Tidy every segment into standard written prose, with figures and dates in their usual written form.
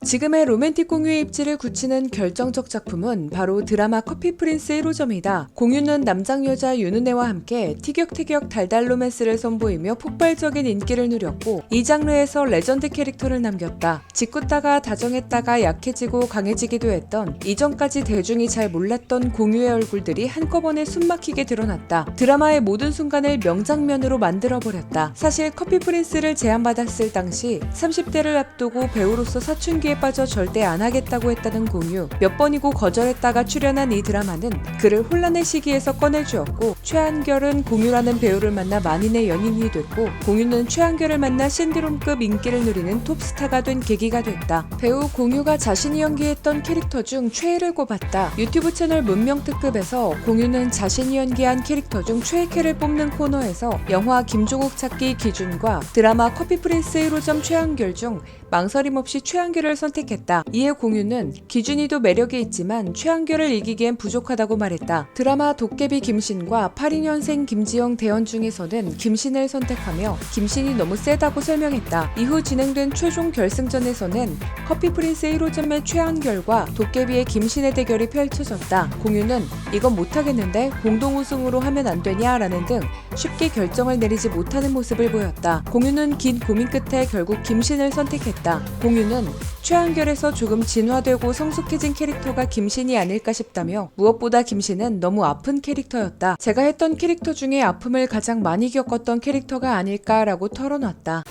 지금의 로맨틱 공유의 입지를 굳히는 결정적 작품은 바로 드라마 커피 프린스 1호점이다. 공유는 남장 여자 윤은혜와 함께 티격태격 달달 로맨스를 선보이며 폭발적인 인기를 누렸고 이 장르에서 레전드 캐릭터를 남겼다. 짓궂다가 다정했다가 약해지고 강해지기도 했던 이전까지 대중이 잘 몰랐던 공유의 얼굴들이 한꺼번에 숨막히게 드러났다. 드라마의 모든 순간을 명장면으로 만들어버렸다. 사실 커피 프린스를 제안받았을 당시 30대를 앞두고 배우로서 사춘기에 빠져 절대 안 하겠다고 했다는 공유. 몇 번이고 거절했다가 출연한 이 드라마는 그를 혼란의 시기에서 꺼내주었고, 최한결은 공유라는 배우를 만나 만인의 연인이 됐고, 공유는 최한결을 만나 신드롬급 인기를 누리는 톱스타가 된 계기가 됐다. 배우 공유가 자신이 연기했던 캐릭터 중 최애를 꼽았다. 유튜브 채널 문명특급에서 공유는 자신이 연기한 캐릭터 중 최애캐를 뽑는 코너에서 영화 김종욱 찾기 기준과 드라마 커피 프린스 1호점 최한결 중 망설임 없이 최한결을 선택했다. 이에 공유는 기준이도 매력이 있지만 최한결을 이기기엔 부족하다고 말했다. 드라마 도깨비 김신과 82년생 김지영 대연 중에서는 김신을 선택하며 김신이 너무 세다고 설명했다. 이후 진행된 최종 결승전에서는 커피 프린스 1호점의 최한결과 도깨비의 김신의 대결이 펼쳐졌다. 공유는 이건 못하겠는데 공동 우승으로 하면 안 되냐 라는 등 쉽게 결정을 내리지 못하는 모습을 보였다. 공유는 긴 고민 끝에 결국 김신을 선택했다. 공유는 최한결에서 조금 진화되고 성숙해진 캐릭터가 김신이 아닐까 싶다며 무엇보다 김신은 너무 아픈 캐릭터였다. 제가 했던 캐릭터 중에 아픔을 가장 많이 겪었던 캐릭터가 아닐까라고 털어놨다.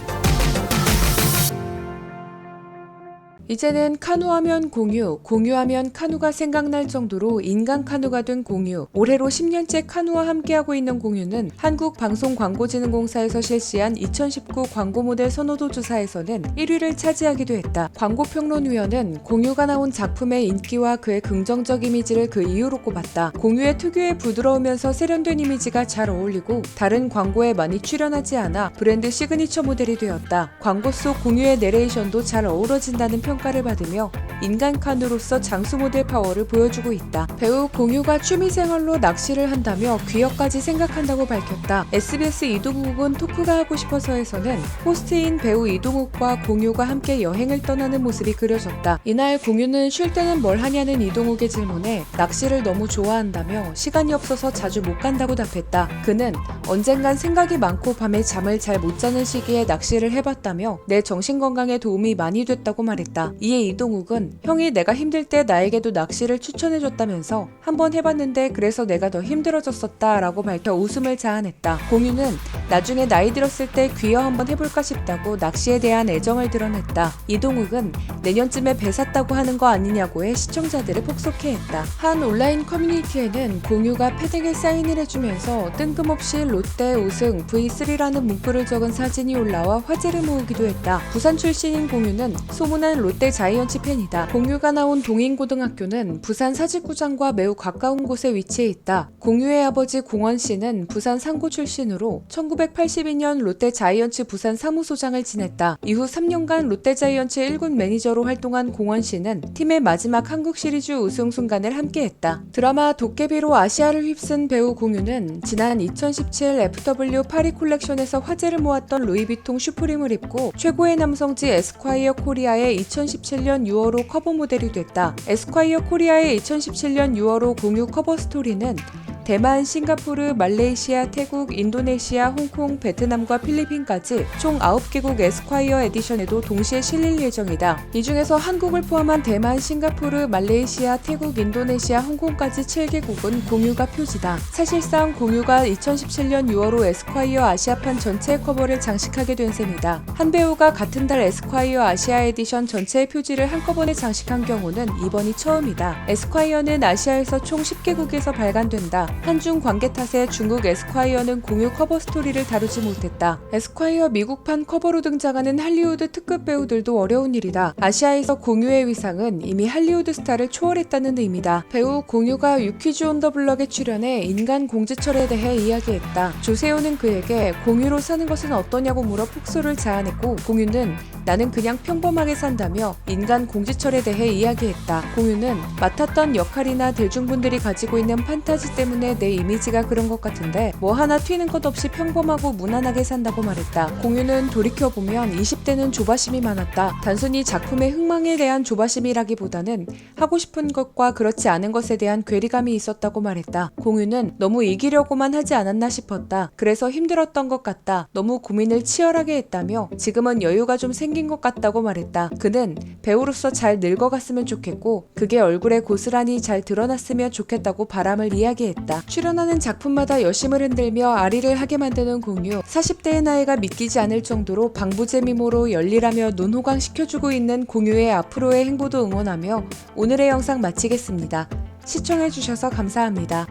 이제는 카누하면 공유, 공유하면 카누가 생각날 정도로 인간 카누가 된 공유. 올해로 10년째 카누와 함께하고 있는 공유는 한국방송광고진흥공사에서 실시한 2019 광고 모델 선호도 조사에서는 1위를 차지하기도 했다. 광고평론위원은 공유가 나온 작품의 인기와 그의 긍정적 이미지를 그 이유로 꼽았다. 공유의 특유의 부드러우면서 세련된 이미지가 잘 어울리고 다른 광고에 많이 출연하지 않아 브랜드 시그니처 모델이 되었다. 광고 속 공유의 내레이션도 잘 어우러진다는 평가를 받으며 인간 카누로서 장수 모델 파워를 보여주고 있다. 배우 공유가 취미생활로 낚시를 한다며 귀역까지 생각한다고 밝혔다. SBS 이동욱은 토크가 하고 싶어서에서는 호스트인 배우 이동욱과 공유가 함께 여행을 떠나는 모습이 그려졌다. 이날 공유는 쉴 때는 뭘 하냐는 이동욱의 질문에 낚시를 너무 좋아한다며 시간이 없어서 자주 못 간다고 답했다. 그는 언젠간 생각이 많고 밤에 잠을 잘 못 자는 시기에 낚시를 해봤다며 내 정신건강에 도움이 많이 됐다고 말했다. 이에 이동욱은 형이 내가 힘들 때 나에게도 낚시를 추천해줬다면서 한번 해봤는데 그래서 내가 더 힘들어졌었다 라고 밝혀 웃음을 자아냈다. 공유는 나중에 나이 들었을 때 귀여 한번 해볼까 싶다고 낚시에 대한 애정을 드러냈다. 이동욱은 내년쯤에 배 샀다고 하는 거 아니냐고해 시청자들을 폭소케했다. 한 온라인 커뮤니티에는 공유가 패딩에 사인을 해주면서 뜬금없이 롯데 우승 V3라는 문구를 적은 사진이 올라와 화제를 모으기도 했다. 부산 출신인 공유는 소문난 롯데 자이언츠 팬이다. 공유가 나온 동인고등학교는 부산 사직구장과 매우 가까운 곳에 위치해 있다. 공유의 아버지 공원 씨는 부산 상고 출신으로 1982년 롯데 자이언츠 부산 사무소장을 지냈다. 이후 3년간 롯데 자이언츠 1군 매니저로 활동한 공원 씨는 팀의 마지막 한국 시리즈 우승 순간을 함께했다. 드라마 도깨비로 아시아를 휩쓴 배우 공유는 지난 2017 FW 파리 콜렉션에서 화제를 모았던 루이비통 슈프림을 입고 최고의 남성지 에스콰이어 코리아의 2017년 6월호 커버 모델이 됐다. 에스콰이어 코리아의 2017년 6월호 공유 커버 스토리는 대만, 싱가포르, 말레이시아, 태국, 인도네시아, 홍콩, 베트남과 필리핀까지 총 9개국 에스콰이어 에디션에도 동시에 실릴 예정이다. 이 중에서 한국을 포함한 대만, 싱가포르, 말레이시아, 태국, 인도네시아, 홍콩까지 7개국은 공유가 표지다. 사실상 공유가 2017년 6월호 에스콰이어 아시아판 전체 커버를 장식하게 된 셈이다. 한 배우가 같은 달 에스콰이어 아시아 에디션 전체의 표지를 한꺼번에 장식한 경우는 이번이 처음이다. 에스콰이어는 아시아에서 총 10개국에서 발간된다. 한중 관계 탓에 중국 에스콰이어는 공유 커버 스토리를 다루지 못했다. 에스콰이어 미국판 커버로 등장하는 할리우드 특급 배우들도 어려운 일이다. 아시아에서 공유의 위상은 이미 할리우드 스타를 초월했다는 의미다. 배우 공유가 유퀴즈 온 더 블럭에 출연해 인간 공지철에 대해 이야기했다. 조세호는 그에게 공유로 사는 것은 어떠냐고 물어 폭소를 자아냈고, 공유는 나는 그냥 평범하게 산다며 인간 공지철에 대해 이야기했다. 공유는 맡았던 역할이나 대중분들이 가지고 있는 판타지 때문에 때문에 내 이미지가 그런 것 같은데 뭐 하나 튀는 것 없이 평범하고 무난하게 산다고 말했다. 공유는 돌이켜보면 20대는 조바심이 많았다. 단순히 작품의 흥망에 대한 조바심이라기보다는 하고 싶은 것과 그렇지 않은 것에 대한 괴리감이 있었다고 말했다. 공유는 너무 이기려고만 하지 않았나 싶었다. 그래서 힘들었던 것 같다. 너무 고민을 치열하게 했다며 지금은 여유가 좀 생긴 것 같다고 말했다. 그는 배우로서 잘 늙어갔으면 좋겠고 그게 얼굴에 고스란히 잘 드러났으면 좋겠다고 바람을 이야기했다. 출연하는 작품마다 여심을 흔들며 아리를 하게 만드는 공유. 40대의 나이가 믿기지 않을 정도로 방부제 미모로 열일하며 눈 호강시켜주고 있는 공유의 앞으로의 행보도 응원하며 오늘의 영상 마치겠습니다. 시청해주셔서 감사합니다.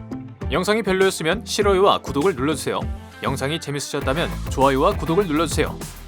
영상이 별로였으면 싫어요와 구독을 눌러주세요. 영상이 재밌으셨다면 좋아요와 구독을 눌러주세요.